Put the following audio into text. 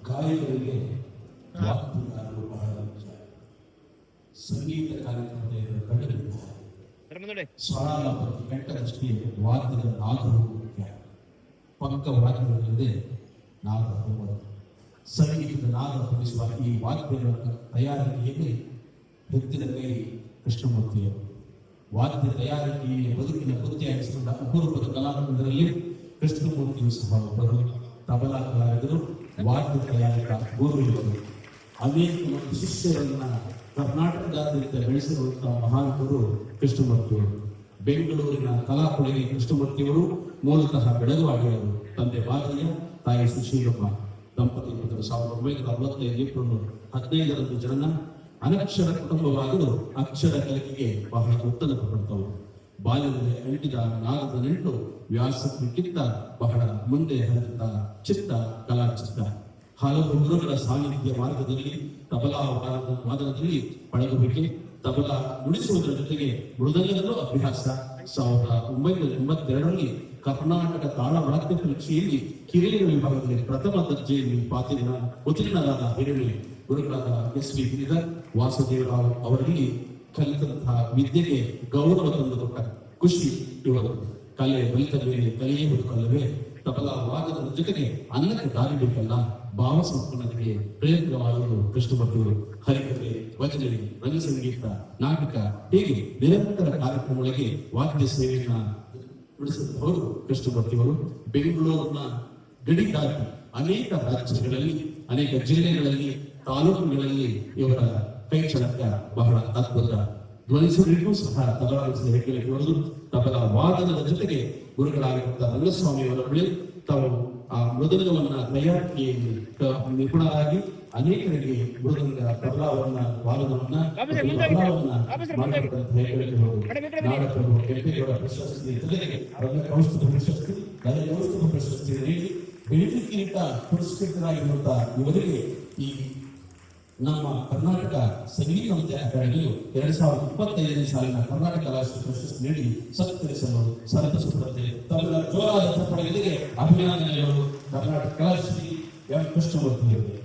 ಗಾಯಕರಿಗೆ ವಾದ್ಯಗಾರರು ಬಹಳ ಮುಖ್ಯ. ಸಂಗೀತ ಕಾರ್ಯಕ್ರಮದ ಕಂಡುಹಿಡಿಯುತ್ತಾರೆ. ಸ್ವರಾಲಾಪತಿ ಕಂಠದಷ್ಟೇ ವಾದ್ಯದ ನಾದವು ಮುಖ್ಯ. ಪಕ್ಕ ವಾದ್ಯಗಳಿಲ್ಲದೆ ನಾದ ಹೋಗುವುದು. ಸಂಗೀತದ ನಾದ ಹೊರಿಸುವ ಈ ವಾದ್ಯಗಳ ತಯಾರಿಕೆಯಲ್ಲಿ ಹೆಚ್ಚಿನ ಕೈ ಕೃಷ್ಣಮೂರ್ತಿಯವರು. ವಾದ್ಯ ತಯಾರಿಕೆಯ ಬದುಕಿನ ವೃತ್ತಿಯಾಗಿಸಿಕೊಂಡ ಅಪೂರ್ವದ ಕಲಾವಿದರಲ್ಲಿ ಕೃಷ್ಣಮೂರ್ತಿಯು ಸಹ ಒಬ್ಬರು. ತಬಲಾ ಕಲಾವಿದರು, ವಾದ್ಯ ತಯಾರಿಕಾ ಗುರುಗಳು, ಅನೇಕ ಮಂದಿ ಶಿಷ್ಯರನ್ನ ಕರ್ನಾಟಕದಾದ್ಯಂತ ಬೆಳೆಸಿರುವಂತಹ ಮಹಾನವರು ಕೃಷ್ಣಮೂರ್ತಿಯವರು. ಬೆಂಗಳೂರಿನ ಕಲಾಕುಳಿಗೆ ಕೃಷ್ಣಮೂರ್ತಿಯವರು ಮೂಲತಃ ಬೆಳಗುವಾಡಿಯವರು. ತಂದೆ ಬಾಲಯ್ಯ, ತಾಯಿ ಸುಶೀಲಮ್ಮ ದಂಪತಿಗಳು 1965 ಏಪ್ರಿಲ್ 15ರಂದು ಜನನ. ಅನಕ್ಷರ ಕುಟುಂಬವಾದರೂ ಅಕ್ಷರ ಕಲಿಕೆಗೆ ಬಹಳ ಒತ್ತಡ ಕೊಟ್ಟವರು. ಬಾಲ್ಯದಲ್ಲಿ ಅಂಟಿದ ನಾಗದ ನೆಂಟು ವ್ಯಾಸಕ್ಕಿಂತ ಬಹಳ ಮುಂದೆ ಹರಿದ ಚಿತ್ತ ಕಲಾಚಿತ್ತ. ಹಲವು ಗುರುಗಳ ಸಾನ್ನಿಧ್ಯ ಮಾರ್ಗದಲ್ಲಿ ತಬಲಾ ವಾದನದಲ್ಲಿ ಪಳಗುವಿಕೆ, ತಬಲಾ ನುಡಿಸುವುದರ ಜೊತೆಗೆ ಮೃದಂಗದಲ್ಲೂ ಅಭ್ಯಾಸ. 1982ರಲ್ಲಿ ಕರ್ನಾಟಕ ತಾಳವಾದ್ಯ ಪರೀಕ್ಷೆಯಲ್ಲಿ ಕಿರಿಯ ವಿಭಾಗದಲ್ಲಿ ಪ್ರಥಮ ದರ್ಜೆಯಲ್ಲಿ ಉತ್ತೀರ್ಣರಾದ ಹಿರಿಮೆ ಗುರುಗಳಾದ ಎಸ್.ವಿ. ಗಿರಿಧರ್, ವಾಸುದೇವರಾವ್ ಅವರಲ್ಲಿ ಕಲಿತಂತಹ ವಿದ್ಯೆಗೆ ಗೌರವ ತಂದುಕೊಟ್ಟ ಖುಷಿ ಇವರು. ಕಲೆ ಬಲಿತ ಮೇಲೆ ಕಲೆಯೇ ಹುಡುಕಲ್ಲವೇ? ತಬಲಾ ವಾದದ ಜೊತೆಗೆ ಅನ್ನಕ್ಕೆ ದಾರಿ ಬೇಕಲ್ಲ. ಭಾವ ಸಂಪನ್ನತೆಗೆ ಪ್ರೇರಕವಾದವರು ಕೃಷ್ಣಮೂರ್ತಿಯವರು. ಹರಿಕತೆ, ಭಜನೆ, ರಂಗಸಂಗೀತ, ನಾಟಕ ಹೀಗೆ ನಿರಂತರ ಕಾರ್ಯಕ್ರಮಗಳಿಗೆ ವಾದ್ಯ ಸೇವೆಯನ್ನ ನುಡಿಸಿದವರು ಕೃಷ್ಣಮೂರ್ತಿಯವರು. ಬೆಂಗಳೂರಿನ ಗಡಿ ದಾಟಿ ಅನೇಕ ರಾಜ್ಯಗಳಲ್ಲಿ, ಅನೇಕ ಜಿಲ್ಲೆಗಳಲ್ಲಿ, ತಾಲೂಕುಗಳಲ್ಲಿ ಇವರ ಕೈ ಚಳಕ ಬಹಳ ಅದ್ಭುತ. ಧ್ವನಿಸುವರಿಗೂ ಸಹ ತಬಲಾ ಹೆಗ್ಗಳಿಕೆ. ತಬಲಾ ವಾದನದ ಜೊತೆಗೆ ಗುರುಗಳಾಗಿರುವಂತಹ ರಂಗಸ್ವಾಮಿಯವರ ಬಳಿ ತಾವು ಆ ಮೃದಂಗವನ್ನ ತಯಾರಿಕೆಯಲ್ಲಿ ನಿಪುಣರಾಗಿ ಅನೇಕರಿಗೆ ಮೃದಂಗ ತಬಲಾವನ್ನ ವಾದನವನ್ನ ನಾಡಪ್ರಭು ಕೆಂಪೇಗೌಡ ಪ್ರಶಸ್ತಿ ಜೊತೆಗೆ ರಂಗಕೌಸ್ತುಭ ಪ್ರಶಸ್ತಿ, ರಂಗಕೌಸ್ತುಭ ಪ್ರಶಸ್ತಿ ನೀಡಿ ಬೆಳಿಲಿಕ್ಕಿಂತ ಪುರಸ್ಕೃತರಾಗಿರುವಂತಹ ಇವರಿಗೆ ಈ ನಮ್ಮ ಕರ್ನಾಟಕ ಸಂಗೀತ ನೃತ್ಯ ಅಕಾಡೆಮಿಯು 2025ನೇ ಸಾಲಿನ ಕರ್ನಾಟಕ ರಾಷ್ಟ್ರೀಯ ಪ್ರಶಸ್ತಿ ನೀಡಿ ಸತ್ಕರಿಸಲು ಸಂತಸುತ್ತದೆ. ತಮ್ಮ ಜೋರಾದ ಚಪ್ಪಳೆಗಳಿಗೆ ಅಭಿನಂದನೆಗಳು ಕರ್ನಾಟಕ ಕಲಾಶ್ರೀ ಎಂ ಕೃಷ್ಣಮೂರ್ತಿಯವರಿಗೆ.